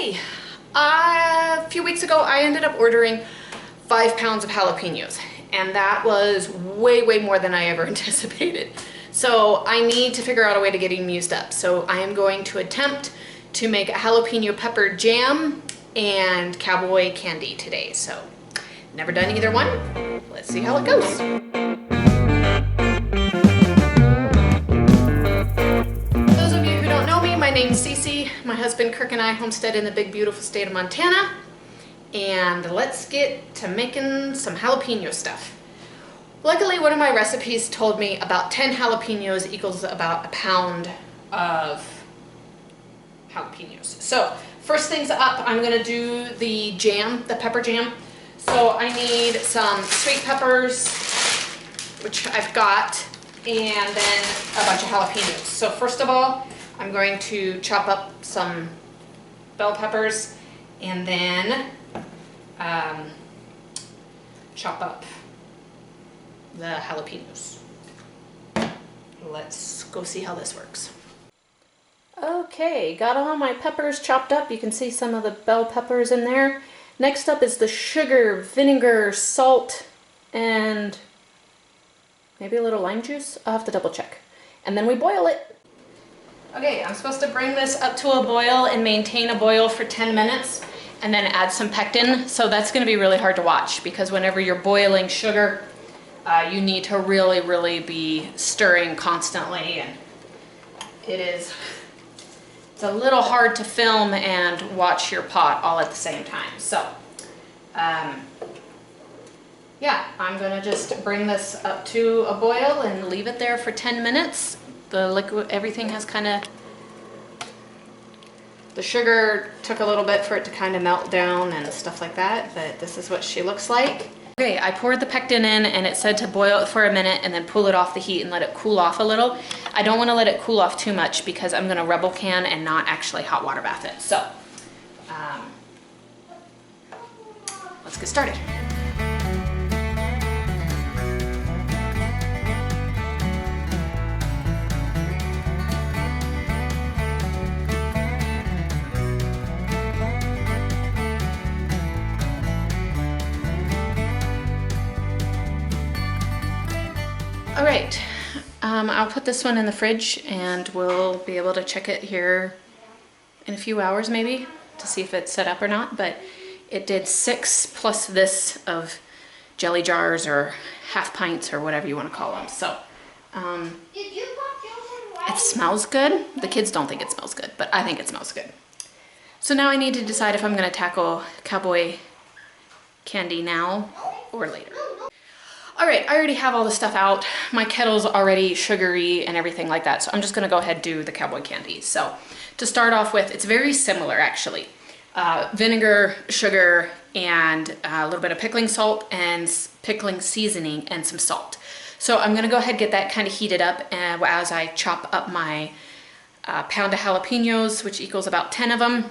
Okay, a few weeks ago I ended up ordering 5 pounds of jalapenos, and that was way more than I ever anticipated. So I need to figure out a way to get them used up. So I am going to attempt to make a jalapeno pepper jam and Cowboy candy today. So never done either one. Let's see how it goes. My name's Cece. My husband Kirk and I homestead in the big beautiful state of Montana, and let's get to making some jalapeno stuff. Luckily, one of my recipes told me about 10 jalapenos equals about a pound of jalapenos. So first things up, I'm gonna do the jam, the pepper jam. So I need some sweet peppers, which I've got, and then a bunch of jalapenos. So first of all, I'm going to chop up some bell peppers and then chop up the jalapenos. Let's go see how this works. Okay, got all my peppers chopped up. You can see some of the bell peppers in there. Next up is the sugar, vinegar, salt, and maybe a little lime juice. I'll have to double check. And then we boil it. Okay, I'm supposed to bring this up to a boil and maintain a boil for 10 minutes and then add some pectin. So that's going to be really hard to watch because whenever you're boiling sugar, you need to really be stirring constantly, and it's a little hard to film and watch your pot all at the same time. So yeah, I'm going to just bring this up to a boil and leave it there for 10 minutes. The liquid, everything has kind of, the sugar took a little bit for it to kind of melt down and stuff like that, but this is what she looks like. Okay, I poured the pectin in and it said to boil it for a minute and then pull it off the heat and let it cool off a little. I don't want to let it cool off too much because I'm going to rebel can and not actually hot water bath it. So, let's get started. All right, I'll put this one in the fridge and we'll be able to check it here in a few hours maybe to see if it's set up or not, but it did 6 plus this of jelly jars or half pints or whatever you want to call them. So it smells good. The kids don't think it smells good, but I think it smells good. So now I need to decide if I'm going to tackle Cowboy candy now or later. All right, I already have all the stuff out. My kettle's already sugary and everything like that, so I'm just gonna go ahead and do the Cowboy candy. So to start off with, it's very similar actually. Vinegar, sugar, and a little bit of pickling salt and pickling seasoning and some salt. So I'm gonna go ahead and get that kind of heated up as I chop up my pound of jalapenos, which equals about 10 of them.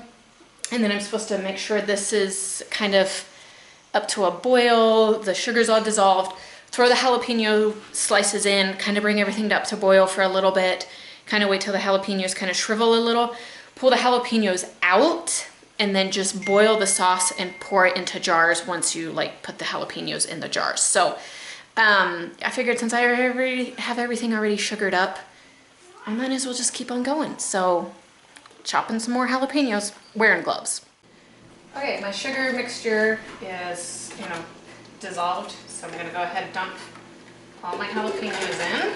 And then I'm supposed to make sure this is kind of up to a boil, the sugar's all dissolved. Throw the jalapeno slices in, kind of bring everything up to boil for a little bit, kind of wait till the jalapenos kind of shrivel a little, pull the jalapenos out, and then just boil the sauce and pour it into jars once you like put the jalapenos in the jars. So I figured since I already have everything already sugared up, I might as well just keep on going. So chopping some more jalapenos, wearing gloves. Okay, my sugar mixture is, dissolved, so I'm gonna go ahead and dump all my jalapenos in.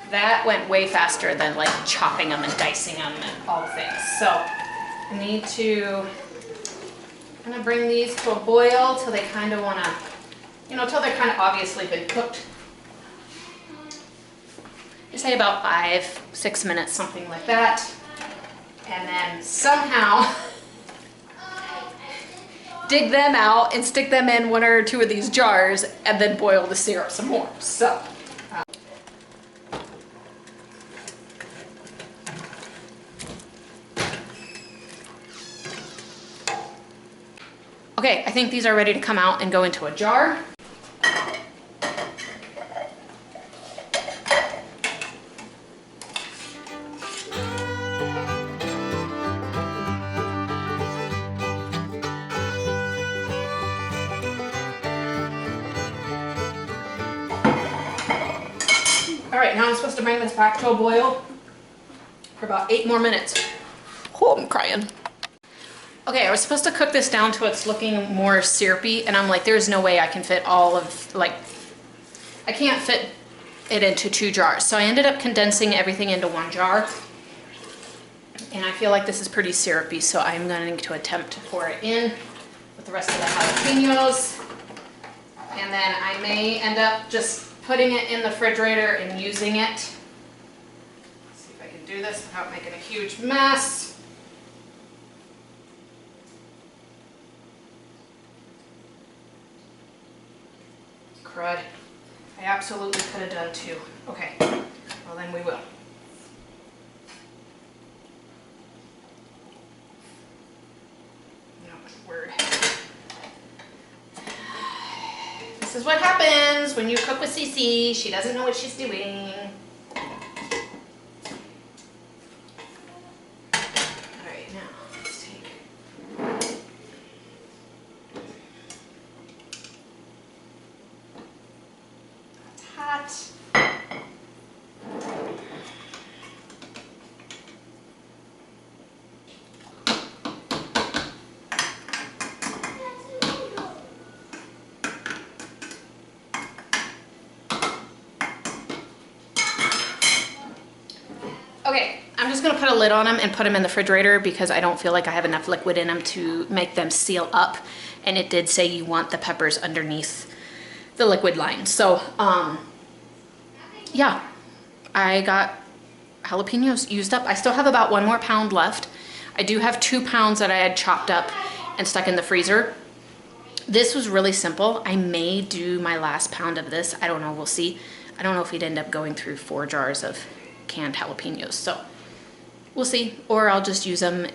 That went way faster than like chopping them and dicing them and all the things. So I need to kind of bring these to a boil till they kind of wanna, till they're kind of obviously been cooked. I say about 5-6 minutes, something like that. And then somehow dig them out and stick them in 1 or 2 of these jars and then boil the syrup some more. So okay, I think these are ready to come out and go into a jar. right, now I'm supposed to bring this back to a boil for about 8 more minutes. Oh, I'm crying. Okay, I was supposed to cook this down to it's looking more syrupy, and I'm like, there's no way I can fit all of, like, I can't fit it into 2 jars. So I ended up condensing everything into 1 jar. And I feel like this is pretty syrupy, so I'm going to attempt to pour it in with the rest of the jalapenos. And then I may end up just putting it in the refrigerator and using it. Let's see if I can do this without making a huge mess. Crud. I absolutely could have done 2. Okay, well then we will. Oh my word. This is what happens when you cook with Cece. She doesn't know what she's doing. Alright, now let's take... That's hot. Okay, I'm just gonna put a lid on them and put them in the refrigerator because I don't feel like I have enough liquid in them to make them seal up. And it did say you want the peppers underneath the liquid line. So, yeah, I got jalapenos used up. I still have about 1 more pound left. I do have 2 pounds that I had chopped up and stuck in the freezer. This was really simple. I may do my last pound of this. I don't know, we'll see. I don't know if we'd end up going through 4 jars of canned jalapenos, so we'll see. Or I'll just use them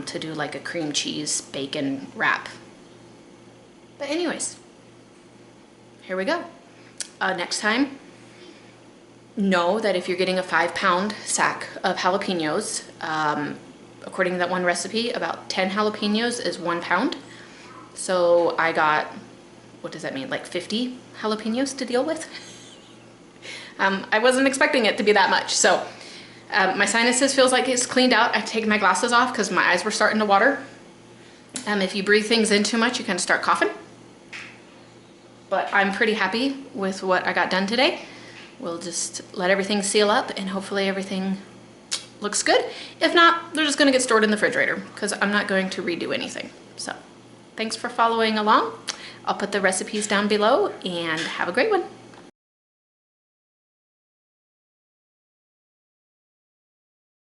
to do like a cream cheese bacon wrap. But anyways, here we go. Next time, know that if you're getting a 5-pound sack of jalapenos, according to that one recipe, about 10 jalapenos is 1 pound. So I got, what does that mean, like 50 jalapenos to deal with? I wasn't expecting it to be that much. So my sinuses feels like it's cleaned out. I take my glasses off because my eyes were starting to water. If you breathe things in too much, you can start coughing. But I'm pretty happy with what I got done today. We'll just let everything seal up and hopefully everything looks good. If not, they're just gonna get stored in the refrigerator because I'm not going to redo anything. So thanks for following along. I'll put the recipes down below and have a great one.